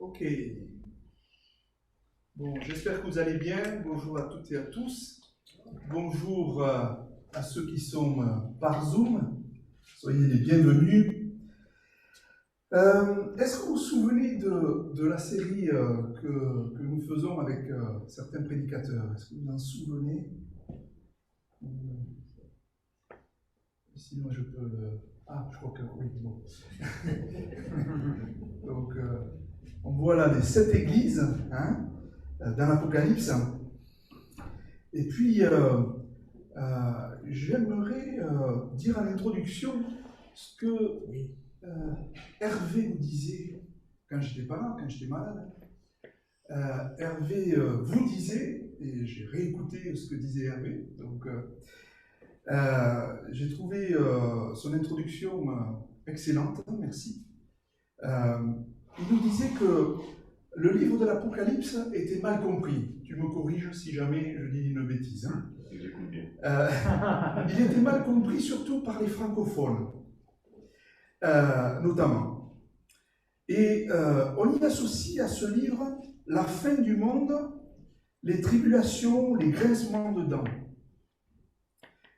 Ok. Bon, j'espère que vous allez bien. Bonjour à toutes et à tous. Bonjour à ceux qui sont par Zoom. Soyez les bienvenus. Est-ce que vous vous souvenez de la série que nous faisons avec certains prédicateurs? Est-ce que vous en souvenez? Sinon, je peux le... Ah, je crois que oui, bon. Donc, on voit là les 7 églises dans l'Apocalypse. Et puis, j'aimerais dire en introduction ce que Hervé nous disait quand j'étais pas là, quand j'étais malade. Hervé vous disait, et j'ai réécouté ce que disait Hervé, donc j'ai trouvé son introduction excellente, merci. Il nous disait que le livre de l'Apocalypse était mal compris. Tu me corriges si jamais je dis une bêtise. Hein. Il était mal compris surtout par les francophones, notamment. Et on y associe à ce livre la fin du monde, les tribulations, les grincements de dents.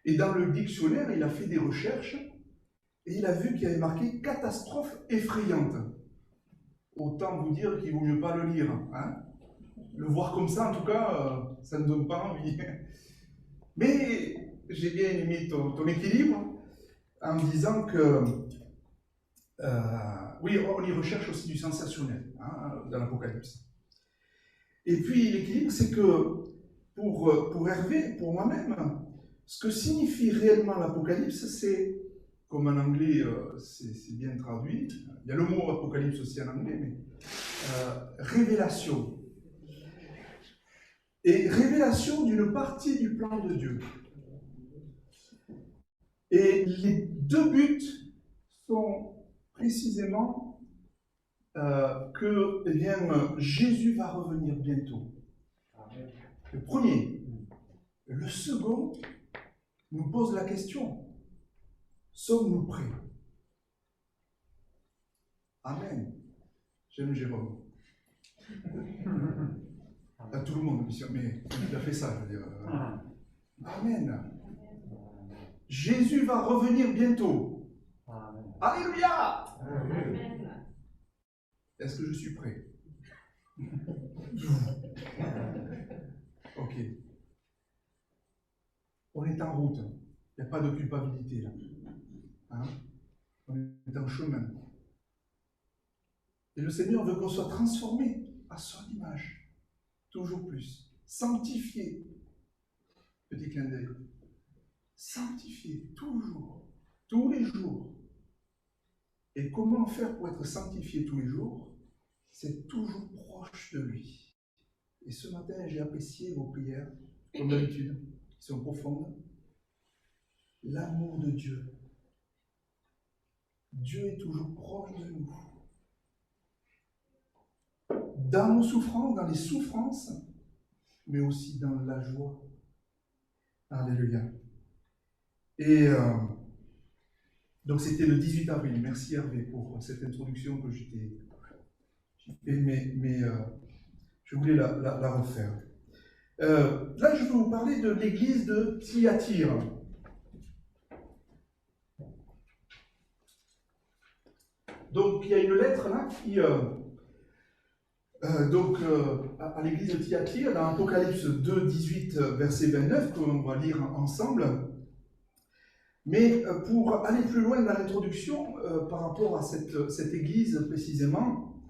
Et dans le dictionnaire, il a fait des recherches et il a vu qu'il y avait marqué « catastrophe effrayante ». Autant vous dire qu'il ne vaut mieux pas le lire. Hein. Le voir comme ça, en tout cas, ça ne donne pas envie. Mais j'ai bien aimé ton équilibre en disant que, oui, on y recherche aussi du sensationnel dans l'Apocalypse. Et puis l'équilibre, c'est que pour Hervé, pour moi-même, ce que signifie réellement l'Apocalypse, c'est, comme en anglais, c'est bien traduit, il y a le mot Apocalypse aussi en anglais, mais révélation. Et révélation d'une partie du plan de Dieu. Et les deux buts sont précisément que Jésus va revenir bientôt. Le premier. Le second nous pose la question, sommes-nous prêts? Amen. J'aime Jérôme. À tout le monde, mais il a fait ça, je veux dire. Amen. Jésus va revenir bientôt. Amen. Alléluia. Amen. Est-ce que je suis prêt? Ok. On est en route. Il n'y a pas de culpabilité là. Hein? On est en chemin. Et le Seigneur veut qu'on soit transformé à son image. Toujours plus. Sanctifié. Petit clin d'œil. Sanctifié, toujours. Tous les jours. Et comment faire pour être sanctifié tous les jours? C'est toujours proche de lui. Et ce matin, j'ai apprécié vos prières, comme d'habitude, qui sont profondes. L'amour de Dieu. Dieu est toujours proche de nous. Dans nos souffrances, dans les souffrances, mais aussi dans la joie. Alléluia. Et donc c'était le 18 avril. Merci Hervé pour cette introduction que j'ai mais je voulais la refaire. Là, je vais vous parler de l'église de Thyatire. Donc, il y a une lettre là qui, à l'église de Thyatire, dans Apocalypse 2, 18, verset 29, qu'on va lire ensemble. Mais pour aller plus loin dans l'introduction, par rapport à cette église précisément,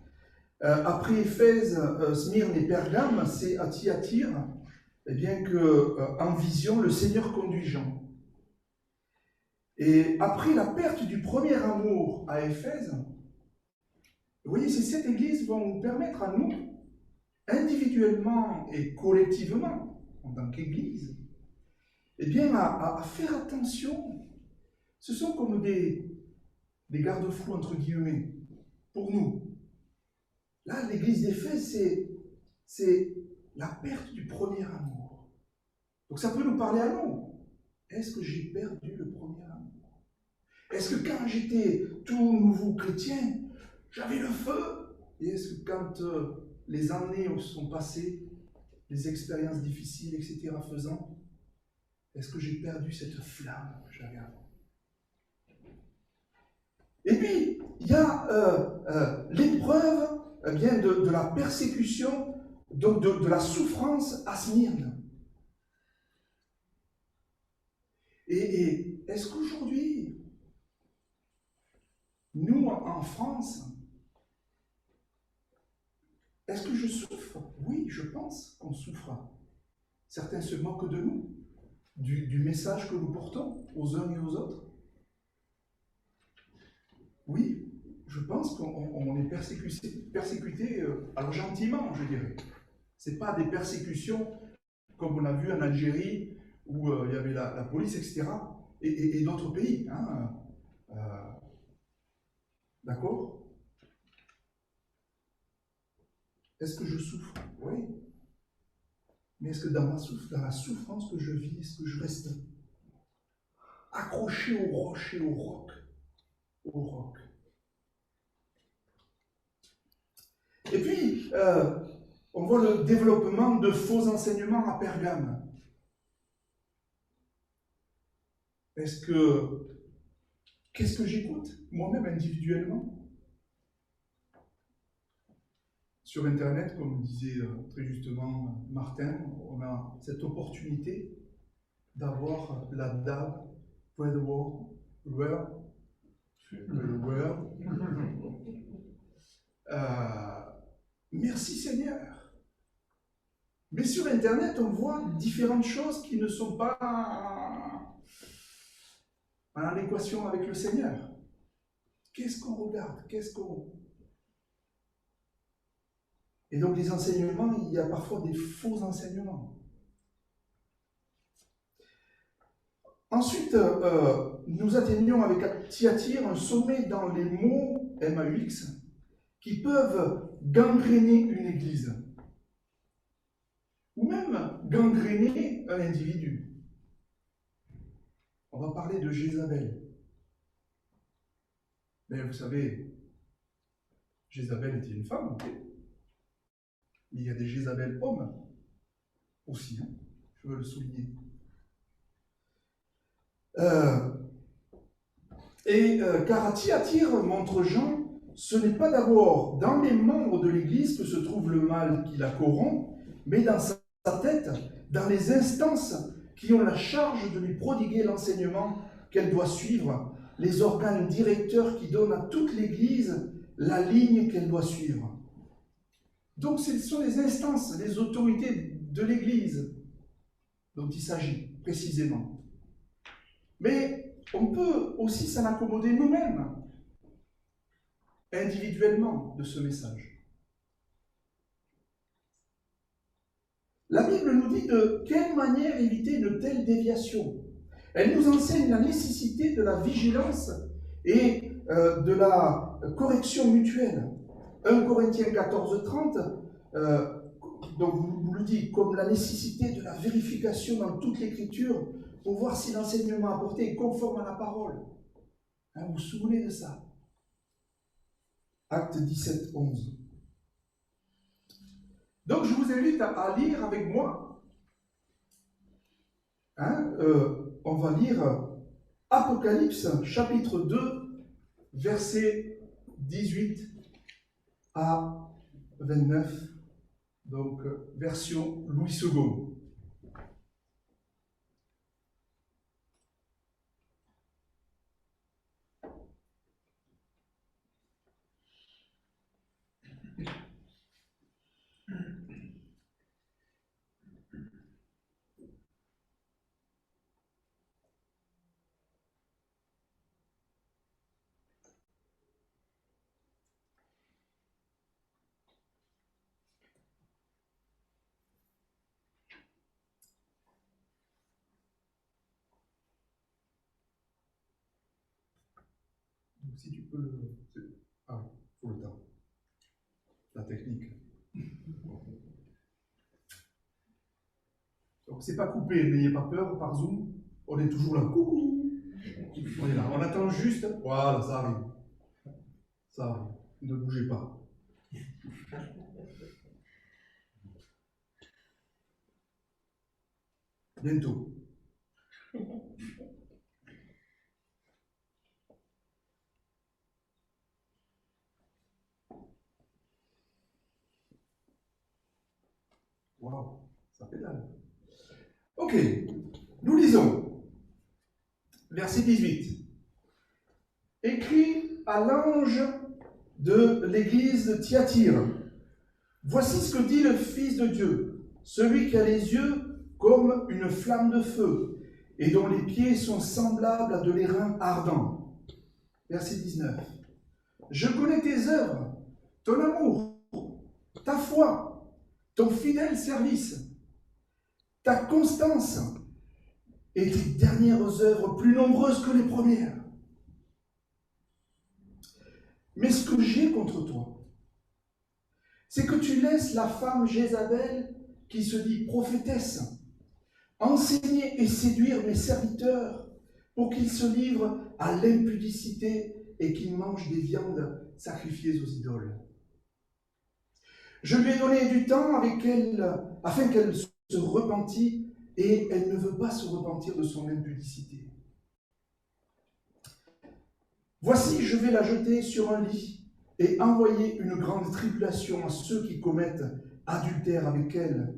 après Éphèse, Smyrne et Pergame, c'est à Thyatire, en vision, le Seigneur conduit Jean. Et après la perte du premier amour à Éphèse, vous voyez, ces 7 églises vont nous permettre à nous, individuellement et collectivement, en tant qu'église, à faire attention. Ce sont comme des garde-fous, entre guillemets, pour nous. Là, l'église d'Éphèse, c'est la perte du premier amour. Donc ça peut nous parler à nous. Est-ce que j'ai perdu le premier amour? Est-ce que quand j'étais tout nouveau chrétien, j'avais le feu? Et est-ce que quand les années sont passées, les expériences difficiles, etc. faisant, est-ce que j'ai perdu cette flamme que j'avais avant? Et puis, il y a l'épreuve bien de la persécution, donc de la souffrance à Smyrne. Et est-ce qu'aujourd'hui, nous, en France, est-ce que je souffre? Oui, je pense qu'on souffre. Certains se moquent de nous, du message que nous portons aux uns et aux autres. Oui, je pense qu'on est persécuté alors gentiment, je dirais. Ce n'est pas des persécutions comme on a vu en Algérie, où il y avait la police, etc., et d'autres pays. Hein. D'accord? Est-ce que je souffre? Oui. Mais est-ce que dans la souffrance que je vis, est-ce que je reste accroché au rocher, au roc? Au roc. Et puis, on voit le développement de faux enseignements à Pergame. Qu'est-ce que j'écoute, moi-même, individuellement? Sur Internet, comme disait très justement Martin, on a cette opportunité d'avoir la DAB, Pray the Word, merci Seigneur. Mais sur Internet, on voit différentes choses qui ne sont pas en équation avec le Seigneur. Qu'est-ce qu'on regarde? Et donc les enseignements, il y a parfois des faux enseignements. Ensuite, nous atteignons avec Thyatire un sommet dans les mots MAUX qui peuvent gangréner une église ou même gangréner un individu. On va parler de Jézabel. Mais vous savez, Jézabel était une femme, ok? Mais il y a des Jézabel hommes aussi, hein, je veux le souligner. Car à Thyatire, montre Jean, ce n'est pas d'abord dans les membres de l'Église que se trouve le mal qui la corrompt, mais dans sa tête, dans les instances qui ont la charge de lui prodiguer l'enseignement qu'elle doit suivre, les organes directeurs qui donnent à toute l'Église la ligne qu'elle doit suivre. Donc ce sont les instances, les autorités de l'Église dont il s'agit précisément. Mais on peut aussi s'en accommoder nous-mêmes, individuellement, de ce message. La Bible nous dit de quelle manière éviter une telle déviation. Elle nous enseigne la nécessité de la vigilance et de la correction mutuelle. 1 Corinthiens 14:30 donc nous le dit comme la nécessité de la vérification dans toute l'Écriture pour voir si l'enseignement apporté est conforme à la parole. Hein, vous vous souvenez de ça? Acte 17:11. Donc je vous invite à lire avec moi. Hein, on va lire Apocalypse chapitre 2, versets 18 à 29, donc version Louis II. Si tu peux le... Ah, il faut le temps. La technique. Donc, c'est pas coupé, n'ayez pas peur, par Zoom. On est toujours là. Coucou. On est là. On attend juste. Voilà, ça arrive. Ça arrive. Ne bougez pas. Bientôt. Waouh, ça pédale. Ok, nous lisons. Verset 18. Écrit à l'ange de l'église de Thyatire. Voici ce que dit le Fils de Dieu, celui qui a les yeux comme une flamme de feu et dont les pieds sont semblables à de l'airain ardent. Verset 19. Je connais tes œuvres, ton amour, ta foi, ton fidèle service, ta constance et tes dernières œuvres plus nombreuses que les premières. Mais ce que j'ai contre toi, c'est que tu laisses la femme Jézabel, qui se dit prophétesse, enseigner et séduire mes serviteurs pour qu'ils se livrent à l'impudicité et qu'ils mangent des viandes sacrifiées aux idoles. Je lui ai donné du temps avec elle afin qu'elle se repentît et elle ne veut pas se repentir de son impudicité. Voici, je vais la jeter sur un lit et envoyer une grande tribulation à ceux qui commettent adultère avec elle,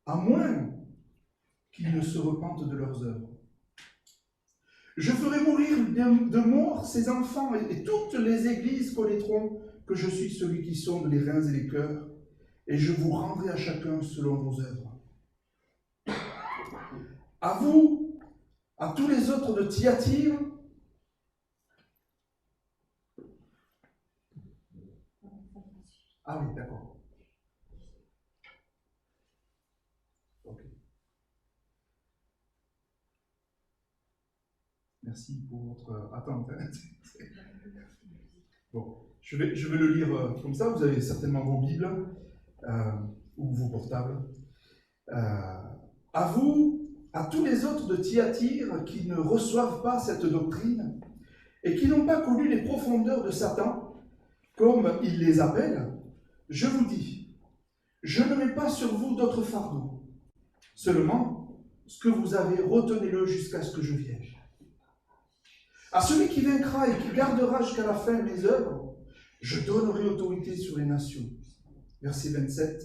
à moins qu'ils ne se repentent de leurs œuvres. Je ferai mourir de mort ses enfants, et toutes les églises connaîtront que je suis celui qui sonde les reins et les cœurs, et je vous rendrai à chacun selon vos œuvres. À vous, à tous les autres de Thyatire, ah oui, d'accord. Ok. Merci pour votre attente. Bon, je vais le lire comme ça. Vous avez certainement vos Bibles ou vos portables. À vous, à tous les autres de Thyatire qui ne reçoivent pas cette doctrine et qui n'ont pas connu les profondeurs de Satan, comme il les appelle, je vous dis, je ne mets pas sur vous d'autre fardeau. Seulement, ce que vous avez, retenez-le jusqu'à ce que je vienne. À celui qui vaincra et qui gardera jusqu'à la fin mes œuvres, je donnerai autorité sur les nations. Verset 27.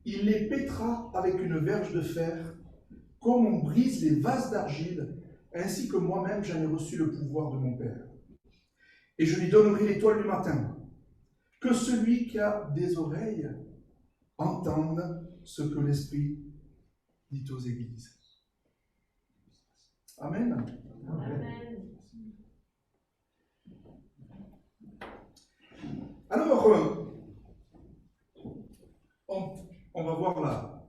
Il les pétera avec une verge de fer, comme on brise les vases d'argile, ainsi que moi-même j'en ai reçu le pouvoir de mon Père. Et je lui donnerai l'étoile du matin. Que celui qui a des oreilles entende ce que l'Esprit dit aux églises. Amen. Amen. Alors, on va voir là.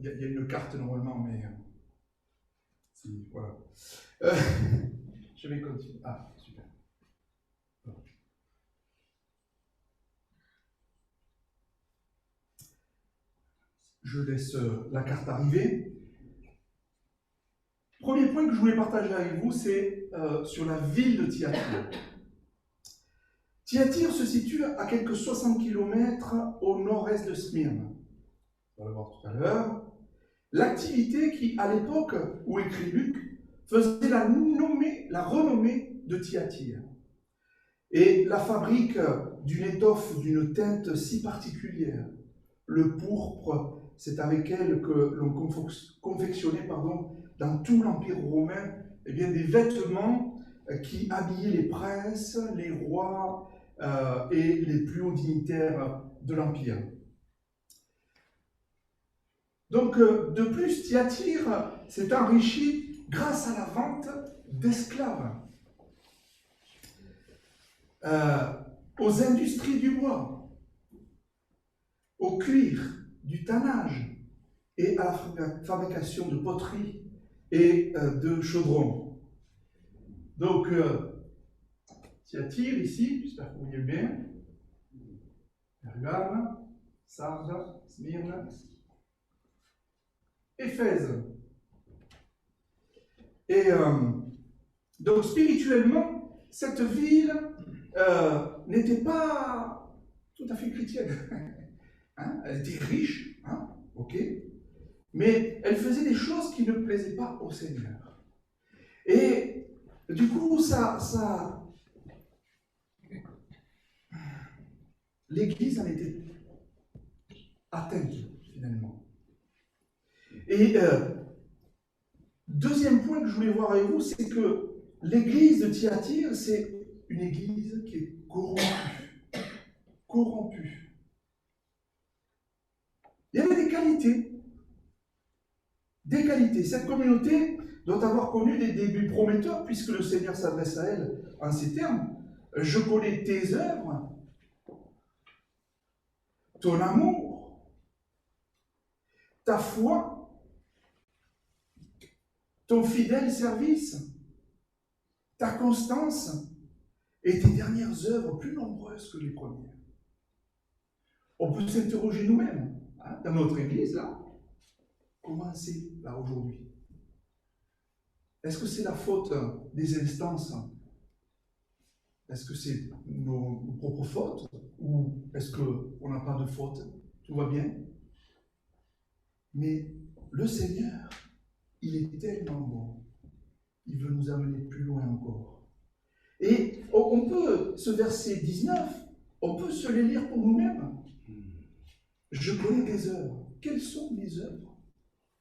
Il y a une carte normalement, mais voilà. Je vais continuer. Ah, super. Je laisse la carte arriver. Premier point que je voulais partager avec vous, c'est sur la ville de Thyatire. Thyatire se situe à quelques 60 km au nord-est de Smyrne. On va le voir tout à l'heure. L'activité qui, à l'époque où écrit Luc, faisait la renommée de Thyatire. Et la fabrique d'une étoffe d'une teinte si particulière, le pourpre, c'est avec elle que l'on confectionnait dans tout l'Empire romain des vêtements qui habillaient les princes, les rois et les plus hauts dignitaires de l'Empire. Donc, de plus, Thyatire s'est enrichi grâce à la vente d'esclaves aux industries du bois, au cuir, du tannage et à la fabrication de poterie et de chaudrons. Donc, Thyatire ici, j'espère que vous voyez bien, Pergame, Sardes, Smyrne, Éphèse. Et donc spirituellement, cette ville n'était pas tout à fait chrétienne. Hein, elle était riche, hein, ok, mais elle faisait des choses qui ne plaisaient pas au Seigneur. Et du coup, l'Église en était atteinte, finalement. Et deuxième point que je voulais voir avec vous, c'est que l'Église de Thyatire, c'est une Église qui est corrompue. Corrompue. Il y avait des qualités. Des qualités. Cette communauté doit avoir connu des débuts prometteurs, puisque le Seigneur s'adresse à elle en ces termes. Je connais tes œuvres, ton amour, ta foi, ton fidèle service, ta constance et tes dernières œuvres plus nombreuses que les premières. On peut s'interroger nous-mêmes, hein, dans notre Église, là, comment c'est là aujourd'hui? Est-ce que c'est la faute des instances? Est-ce que c'est nos propres fautes? Ou est-ce qu'on n'a pas de faute? Tout va bien? Mais le Seigneur, il est tellement bon. Il veut nous amener plus loin encore. Et on peut, ce verset 19, on peut se les lire pour nous-mêmes. Je connais tes œuvres. Quelles sont mes œuvres?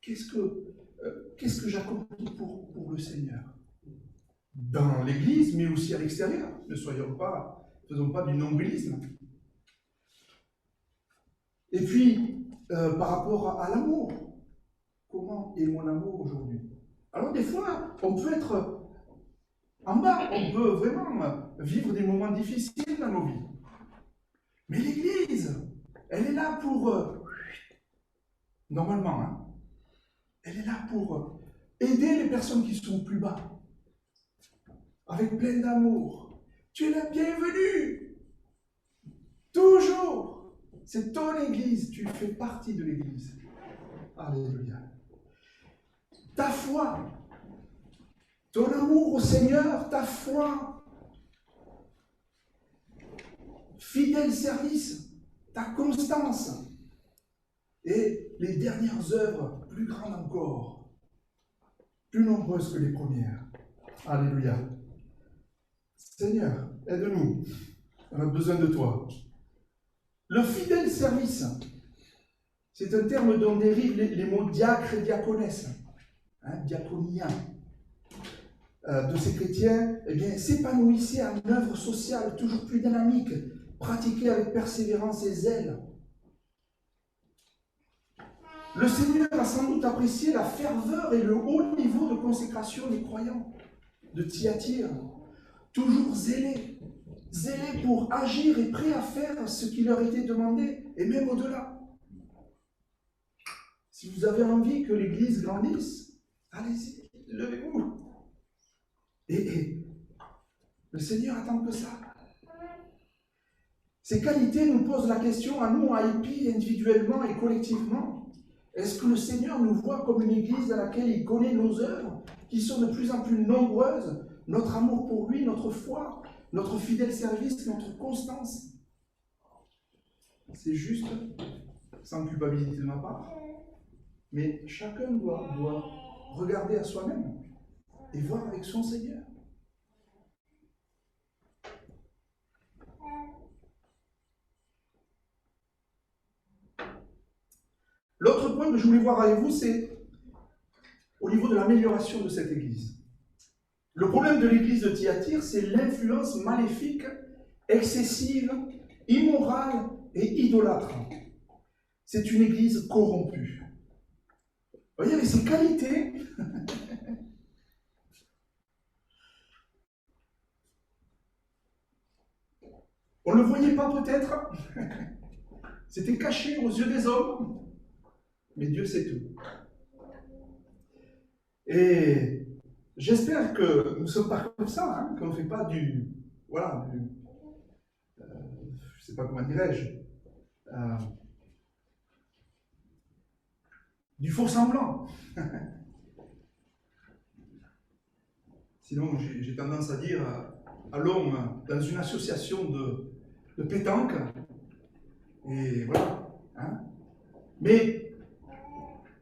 Qu'est-ce que j'accomplis pour le Seigneur? Dans l'Église, mais aussi à l'extérieur. Ne faisons pas du nombrilisme. Et puis, par rapport à l'amour, comment est mon amour aujourd'hui? Alors des fois, on peut être en bas, on peut vraiment vivre des moments difficiles dans nos vies. Mais l'Église, elle est là pour, normalement, hein, elle est là pour aider les personnes qui sont plus bas, avec plein d'amour. Tu es la bienvenue, toujours. C'est ton Église, tu fais partie de l'Église. Alléluia. Ta foi, ton amour au Seigneur, ta foi, fidèle service, ta constance, et les dernières œuvres, plus grandes encore, plus nombreuses que les premières. Alléluia. Seigneur, aide-nous. On a besoin de toi. Le fidèle service, c'est un terme dont dérivent les mots diacre et diaconesse, hein, diaconia. De ces chrétiens, eh bien, s'épanouissaient en œuvre sociale toujours plus dynamique, pratiquée avec persévérance et zèle. Le Seigneur a sans doute apprécié la ferveur et le haut niveau de consécration des croyants de Thyatire, toujours zélés pour agir et prêts à faire ce qui leur était demandé, et même au-delà. Si vous avez envie que l'Église grandisse, allez-y, levez-vous. Et le Seigneur attend que ça. Ces qualités nous posent la question à nous, à IP, individuellement et collectivement. Est-ce que le Seigneur nous voit comme une Église à laquelle il connaît nos œuvres, qui sont de plus en plus nombreuses, notre amour pour lui, notre foi, notre fidèle service, notre constance? C'est juste, sans culpabilité de ma part, mais chacun doit regarder à soi-même et voir avec son Seigneur. L'autre point que je voulais voir avec vous, c'est au niveau de l'amélioration de cette Église. Le problème de l'Église de Thyatire, c'est l'influence maléfique, excessive, immorale et idolâtre. C'est une Église corrompue. Vous voyez, avec ses qualités, on ne le voyait pas peut-être, c'était caché aux yeux des hommes, mais Dieu sait tout. Et j'espère que nous ne sommes pas comme ça, hein, qu'on ne fait pas je ne sais pas comment dirais-je, du faux semblant. Sinon, j'ai tendance à dire, à l'homme dans une association de pétanque. Et voilà. Hein. Mais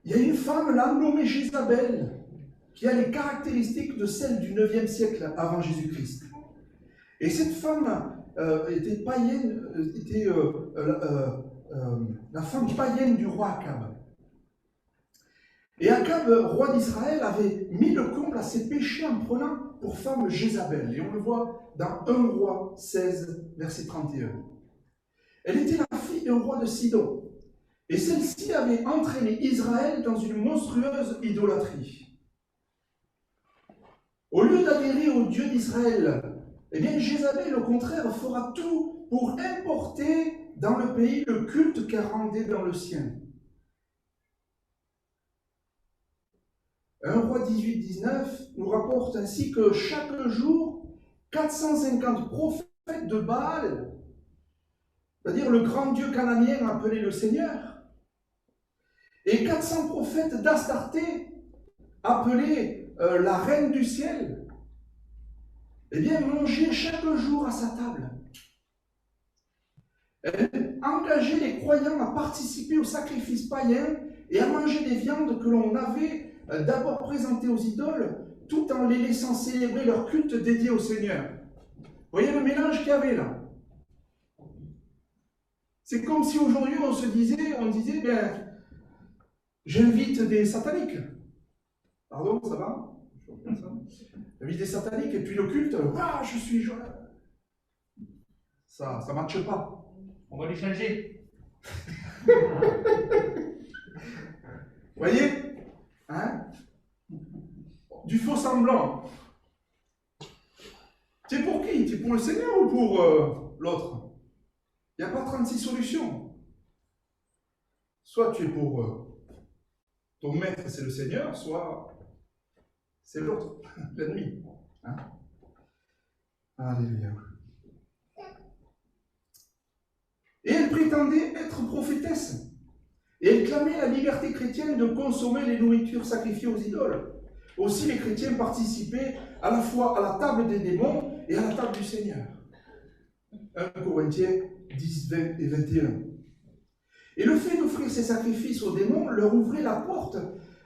il y a une femme là, nommée Jézabel, qui a les caractéristiques de celle du 9e siècle avant Jésus-Christ. Et cette femme était païenne, était la femme païenne du roi Akab. Et Akab, roi d'Israël, avait mis le comble à ses péchés en prenant pour femme Jézabel. Et on le voit dans 1 Roi 16, verset 31. Elle était la fille d'un roi de Sidon. Et celle-ci avait entraîné Israël dans une monstrueuse idolâtrie. Au lieu d'adhérer au Dieu d'Israël, eh bien Jézabel, au contraire, fera tout pour importer dans le pays le culte qu'elle rendait dans le sien. 1 Roi 18-19 nous rapporte ainsi que chaque jour, 450 prophètes de Baal, c'est-à-dire le grand dieu cananien appelé le Seigneur, et 400 prophètes d'Astarté, appelés la reine du ciel, eh bien, mangeaient chaque jour à sa table. Elle engageait les croyants à participer aux sacrifices païens et à manger des viandes que l'on avait d'abord présentées aux idoles, tout en les laissant célébrer leur culte dédié au Seigneur. Vous voyez le mélange qu'il y avait là? C'est comme si aujourd'hui on disait, bien, j'invite des sataniques. Pardon, ça va? J'invite des sataniques et puis le culte, je suis joie. Ça ne matche pas. On va les changer. Vous voyez? Hein? Du faux semblant. C'est pour qui? C'est pour le Seigneur ou pour l'autre? Il n'y a pas 36 solutions. Soit tu es pour ton maître, c'est le Seigneur, soit c'est l'autre, l'ennemi. Hein? Alléluia. Et elle prétendait être prophétesse. Et elle clamait la liberté chrétienne de consommer les nourritures sacrifiées aux idoles. Aussi, les chrétiens participaient à la fois à la table des démons et à la table du Seigneur. 1 Corinthiens 10, 20 et 21. Et le fait d'offrir ces sacrifices aux démons leur ouvrait la porte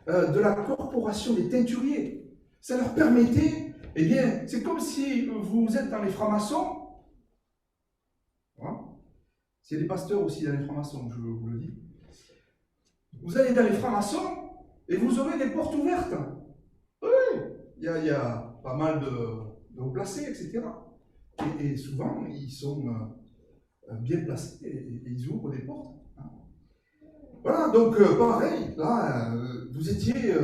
de la corporation des teinturiers. Ça leur permettait, eh bien, c'est comme si vous êtes dans les francs-maçons. Voilà. Il y a des pasteurs aussi dans les francs-maçons, je vous le dis. Vous allez dans les francs-maçons et vous aurez des portes ouvertes. Oui, il y a pas mal de hauts placés, etc. Et souvent, ils sont bien placés et ils ouvrent des portes. Hein. Voilà, donc pareil, là, vous étiez,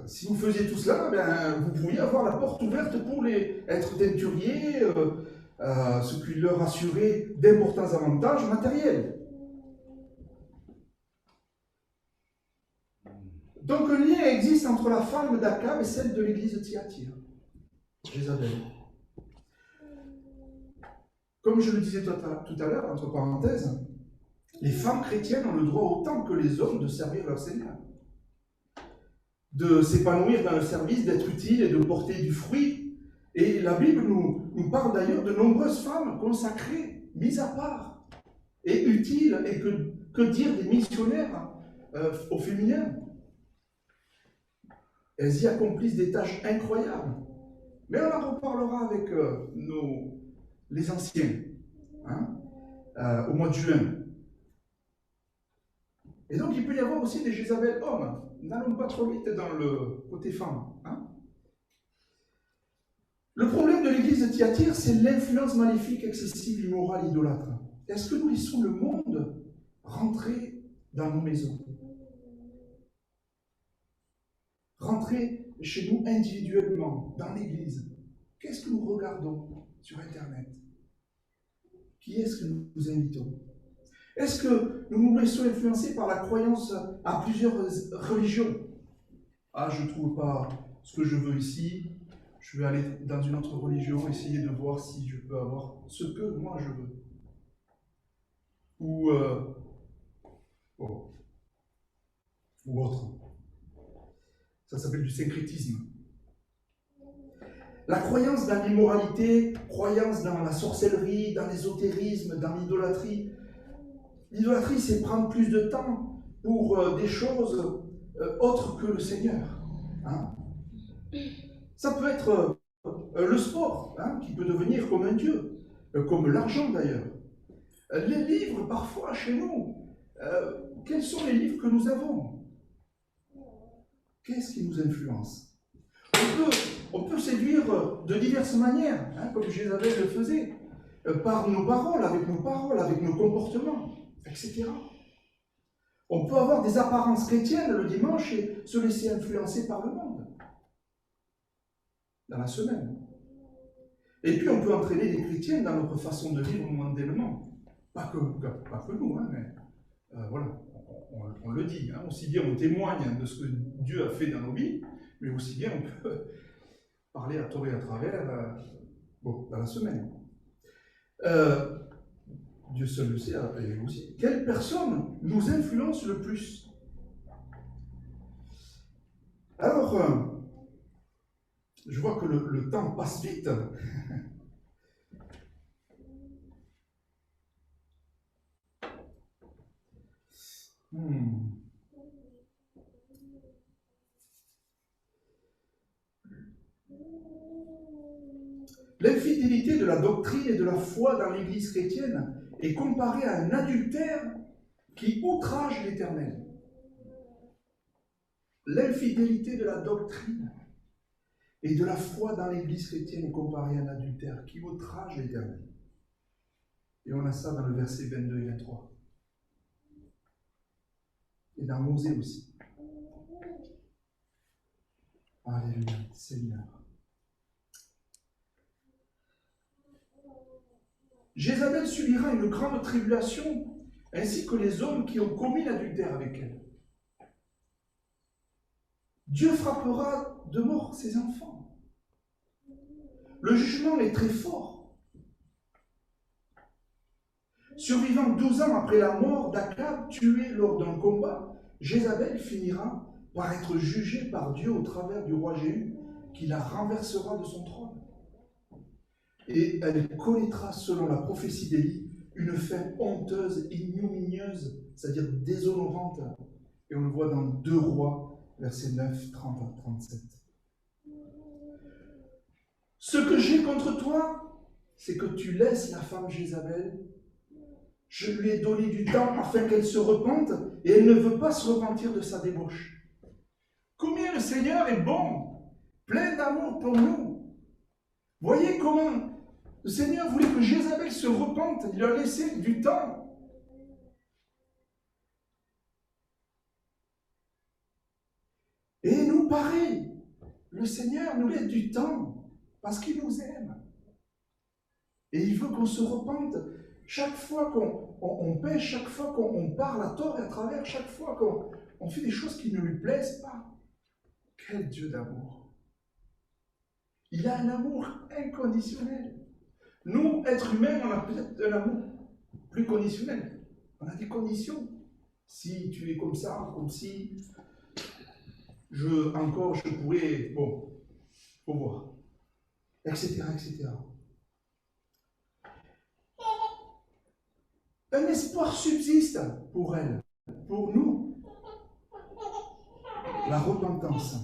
si vous faisiez tout cela, ben, vous pouviez avoir la porte ouverte pour être teinturier, ce qui leur assurait d'importants avantages matériels. Donc un lien existe entre la femme d'Akab et celle de l'église de Thyatire, Jézabel. Comme je le disais tout à l'heure, entre parenthèses, les femmes chrétiennes ont le droit autant que les hommes de servir leur Seigneur, de s'épanouir dans le service, d'être utiles et de porter du fruit. Et la Bible nous parle d'ailleurs de nombreuses femmes consacrées, mises à part, et utiles, et que dire des missionnaires au féminin. Elles y accomplissent des tâches incroyables. Mais on en reparlera avec les anciens, hein, au mois de juin. Et donc il peut y avoir aussi des Jézabel hommes. N'allons pas trop vite dans le côté femme. Hein. Le problème de l'église de Thyatire, c'est l'influence maléfique, excessive, immorale, idolâtre. Est-ce que nous laissons le monde rentrer dans nos maisons? Rentrer chez nous individuellement, dans l'église. Qu'est-ce que nous regardons sur Internet? Qui est-ce que nous invitons? Est-ce que nous nous laissons influencer par la croyance à plusieurs religions? Ah, je ne trouve pas ce que je veux ici, je vais aller dans une autre religion, essayer de voir si je peux avoir ce que moi je veux. Ou autre. Ça s'appelle du syncrétisme. La croyance dans l'immoralité, croyance dans la sorcellerie, dans l'ésotérisme, dans l'idolâtrie. L'idolâtrie, c'est prendre plus de temps pour des choses autres que le Seigneur. Hein. Ça peut être le sport, hein, qui peut devenir comme un dieu, comme l'argent d'ailleurs. Les livres, parfois, chez nous, quels sont les livres que nous avons? Qu'est-ce qui nous influence? On peut séduire de diverses manières, hein, comme Jézabel le faisait, par nos paroles, avec nos comportements, etc. On peut avoir des apparences chrétiennes le dimanche et se laisser influencer par le monde, dans la semaine. Et puis on peut entraîner des chrétiens dans notre façon de vivre mondainement. Pas que nous, hein, mais voilà, on le dit. Hein, aussi bien on témoigne de ce que Dieu a fait dans nos vies, mais aussi bien on peut parler à tort et à travers dans la semaine. Dieu seul le sait, et aussi. Quelle personne nous influence le plus? Alors, je vois que le temps passe vite. L'infidélité de la doctrine et de la foi dans l'Église chrétienne est comparée à un adultère qui outrage l'Éternel. L'infidélité de la doctrine et de la foi dans l'Église chrétienne est comparée à un adultère qui outrage l'Éternel. Et on a ça dans le verset 22 et 23. Et dans Mosée aussi. Alléluia, Seigneur. Jézabel subira une grande tribulation, ainsi que les hommes qui ont commis l'adultère avec elle. Dieu frappera de mort ses enfants. Le jugement est très fort. Survivant 12 ans après la mort d'Akab, tué lors d'un combat, Jézabel finira par être jugée par Dieu au travers du roi Jéhu, qui la renversera de son trône. Et elle connaîtra, selon la prophétie d'Élie, une fin honteuse, ignominieuse, c'est-à-dire déshonorante. Et on le voit dans 2 Rois, versets 9, 30 à 37. Ce que j'ai contre toi, c'est que tu laisses la femme Jézabel. Je lui ai donné du temps afin qu'elle se repente, et elle ne veut pas se repentir de sa débauche. Combien le Seigneur est bon, plein d'amour pour nous. Voyez comment le Seigneur voulait que Jézabel se repente, il a laissé du temps. Et nous, pareil, le Seigneur nous laisse du temps parce qu'il nous aime. Et il veut qu'on se repente chaque fois qu'on pêche, chaque fois qu'on parle à tort et à travers, chaque fois qu'on fait des choses qui ne lui plaisent pas. Quel Dieu d'amour! Il a un amour inconditionnel. Nous, êtres humains, on a peut-être un amour plus conditionnel. On a des conditions. Si tu es comme ça, comme si je pourrais, bon, faut voir, etc., etc. Un espoir subsiste pour elle, pour nous, la repentance.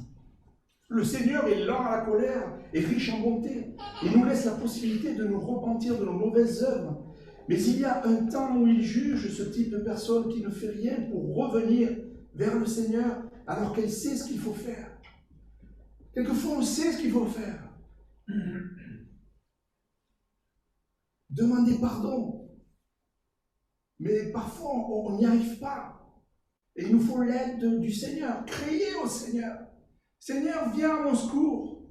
Le Seigneur est lent à la colère et riche en bonté. Il nous laisse la possibilité de nous repentir de nos mauvaises œuvres. Mais il y a un temps où il juge ce type de personne qui ne fait rien pour revenir vers le Seigneur alors qu'elle sait ce qu'il faut faire. Quelquefois, on sait ce qu'il faut faire. Demander pardon. Mais parfois, on n'y arrive pas. Et il nous faut l'aide du Seigneur. Criez au Seigneur. Seigneur, viens à mon secours.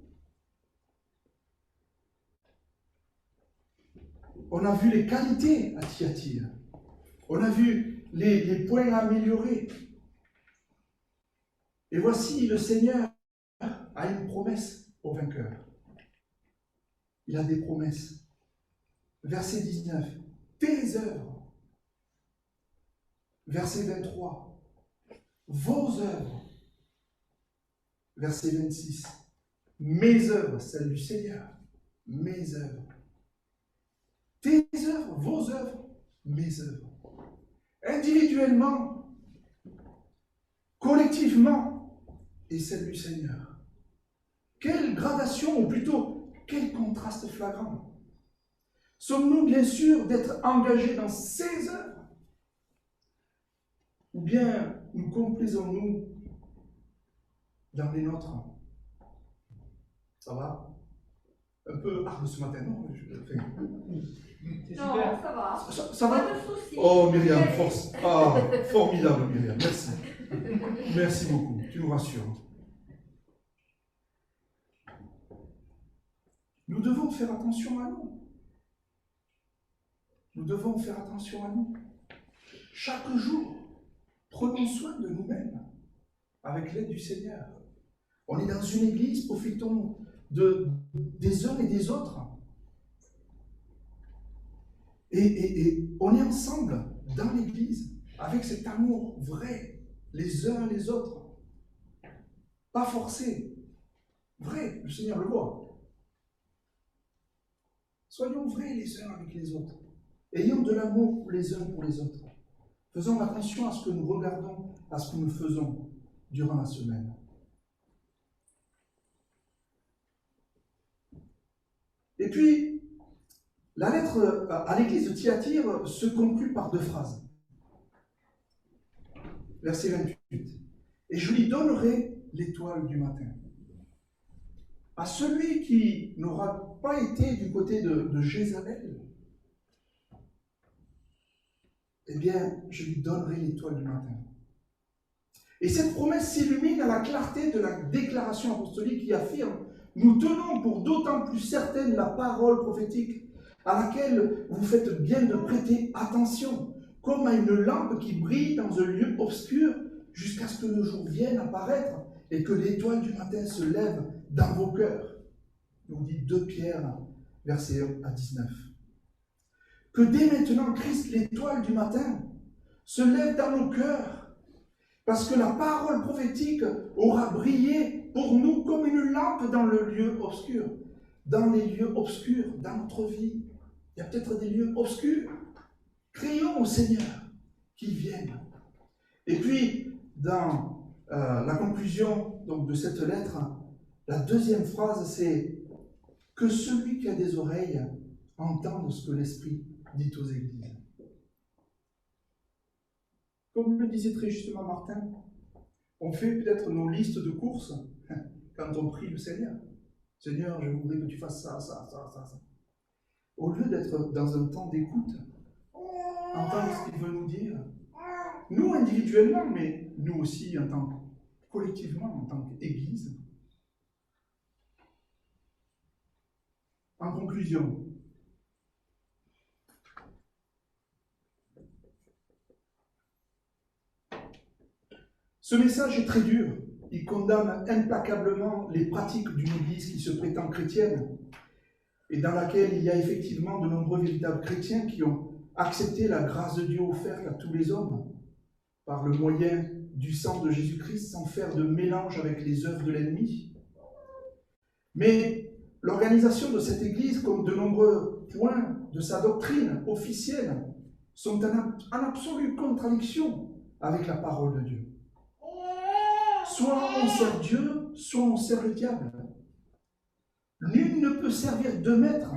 On a vu les qualités à Thyatire. On a vu les points à améliorer. Et voici, le Seigneur a une promesse au vainqueur. Il a des promesses. Verset 19. Tes œuvres. Verset 23. Vos œuvres. Verset 26. mes œuvres, celles du Seigneur, mes œuvres. Tes œuvres, vos œuvres, mes œuvres. Individuellement, collectivement, et celles du Seigneur. Quelle gradation, ou plutôt, quel contraste flagrant. Sommes-nous bien sûrs d'être engagés dans ces œuvres? Ou bien nous complaisons-nous dans les nôtres? Ça va? Un peu hard ce matin, non? C'est Non, super. ça va. Ça va? Pas de soucis. Oh Myriam, force. Ah, formidable Myriam, merci. Merci beaucoup, tu nous rassures. Nous devons faire attention à nous. Nous devons faire attention à nous. Chaque jour, prenons soin de nous-mêmes avec l'aide du Seigneur. On est dans une église, profitons des uns et des autres. Et on est ensemble dans l'église avec cet amour vrai, les uns les autres. Pas forcé. Vrai, le Seigneur le voit. Soyons vrais les uns avec les autres. Ayons de l'amour les uns pour les autres. Faisons attention à ce que nous regardons, à ce que nous faisons durant la semaine. Et puis, la lettre à l'église de Thyatire se conclut par 2 phrases. Verset 28. Et je lui donnerai l'étoile du matin. À celui qui n'aura pas été du côté de Jézabel, eh bien, je lui donnerai l'étoile du matin. Et cette promesse s'illumine à la clarté de la déclaration apostolique qui affirme: nous tenons pour d'autant plus certaine la parole prophétique à laquelle vous faites bien de prêter attention, comme à une lampe qui brille dans un lieu obscur jusqu'à ce que le jour vienne apparaître et que l'étoile du matin se lève dans vos cœurs. Nous dit 2 Pierre, verset 1 à 19. Que dès maintenant, Christ, l'étoile du matin, se lève dans nos cœurs, parce que la parole prophétique aura brillé pour nous comme une lampe dans le lieu obscur. Dans les lieux obscurs, dans notre vie, il y a peut-être des lieux obscurs. Crions au Seigneur qu'il vienne. Et puis, dans la conclusion donc, de cette lettre, la 2e phrase, c'est « Que celui qui a des oreilles entende ce que l'Esprit dit aux églises. » Comme le disait très justement Martin, on fait peut-être nos listes de courses quand on prie le Seigneur. « Seigneur, je voudrais que tu fasses ça, ça, ça, ça, ça. » Au lieu d'être dans un temps d'écoute, entendre ce qu'il veut nous dire, nous individuellement, mais nous aussi en tant que collectivement, en tant qu'Église. En conclusion, ce message est très dur. Il condamne implacablement les pratiques d'une Église qui se prétend chrétienne et dans laquelle il y a effectivement de nombreux véritables chrétiens qui ont accepté la grâce de Dieu offerte à tous les hommes par le moyen du sang de Jésus-Christ sans faire de mélange avec les œuvres de l'ennemi. Mais l'organisation de cette Église, comme de nombreux points de sa doctrine officielle, sont en absolue contradiction avec la parole de Dieu. Soit on sert Dieu, soit on sert le diable. Nul ne peut servir 2 maîtres,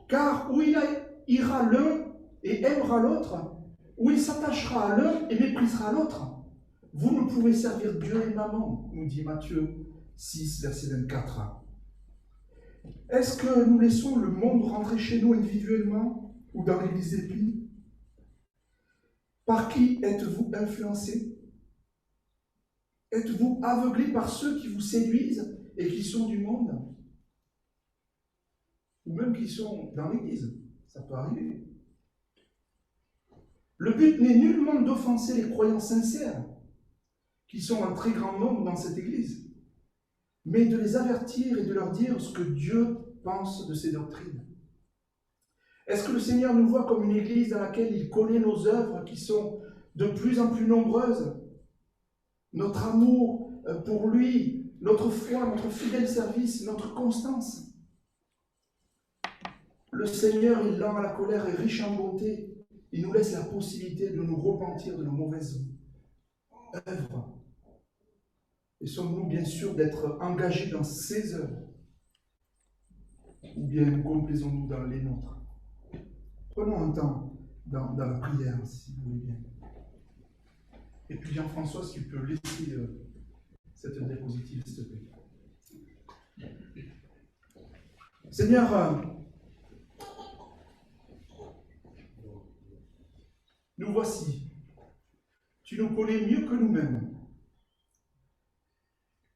car où il ira l'un et aimera l'autre, où il s'attachera à l'un et méprisera l'autre. Vous ne pouvez servir Dieu et Mammon, nous dit Matthieu 6, verset 24. Est-ce que nous laissons le monde rentrer chez nous individuellement ou dans l'église d'Épis? Par qui êtes-vous influencés? Êtes-vous aveuglés par ceux qui vous séduisent et qui sont du monde? Ou même qui sont dans l'église? Ça peut arriver. Le but n'est nullement d'offenser les croyants sincères, qui sont un très grand nombre dans cette église, mais de les avertir et de leur dire ce que Dieu pense de ces doctrines. Est-ce que le Seigneur nous voit comme une église dans laquelle il connaît nos œuvres qui sont de plus en plus nombreuses, notre amour pour lui notre foi, notre fidèle service, notre constance. Le Seigneur est lent à la colère et riche en bonté. Il nous laisse la possibilité de nous repentir de nos mauvaises œuvres. Et sommes-nous bien sûrs d'être engagés dans ces œuvres? Ou bien complaisons-nous dans les nôtres? Prenons un temps dans la prière, si vous voulez bien. Et puis Jean-François, si tu peux laisser cette diapositive, s'il te plaît. Seigneur, nous voici. Tu nous connais mieux que nous-mêmes.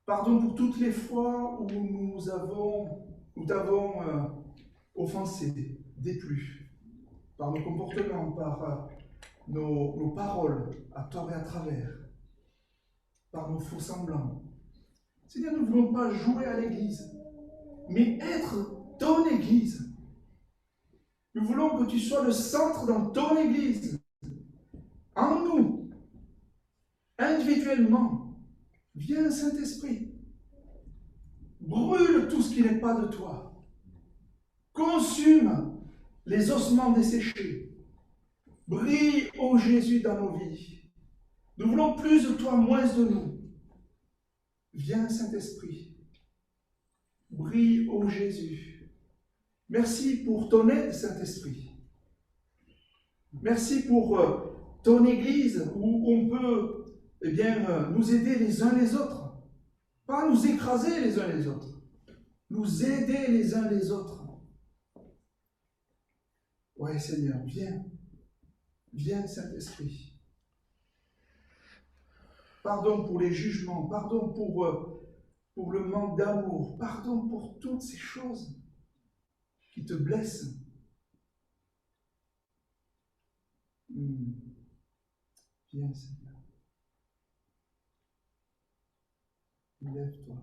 Pardon pour toutes les fois où nous t'avons offensé, déplu, par nos comportements, par nos paroles, à tort et à travers, par nos faux semblants. Seigneur, nous ne voulons pas jouer à l'Église, mais être ton Église. Nous voulons que tu sois le centre dans ton Église, en nous, individuellement. Viens, Saint-Esprit, brûle tout ce qui n'est pas de toi. Consume les ossements desséchés. Brille, ô Jésus, dans nos vies. Nous voulons plus de toi, moins de nous. Viens, Saint-Esprit. Brille, ô Jésus. Merci pour ton aide, Saint-Esprit. Merci pour ton Église où on peut nous aider les uns les autres. Pas nous écraser les uns les autres. Nous aider les uns les autres. Ouais, Seigneur, viens. Viens, Saint-Esprit. Pardon pour les jugements. Pardon pour le manque d'amour. Pardon pour toutes ces choses qui te blessent. Viens, Seigneur. Lève-toi.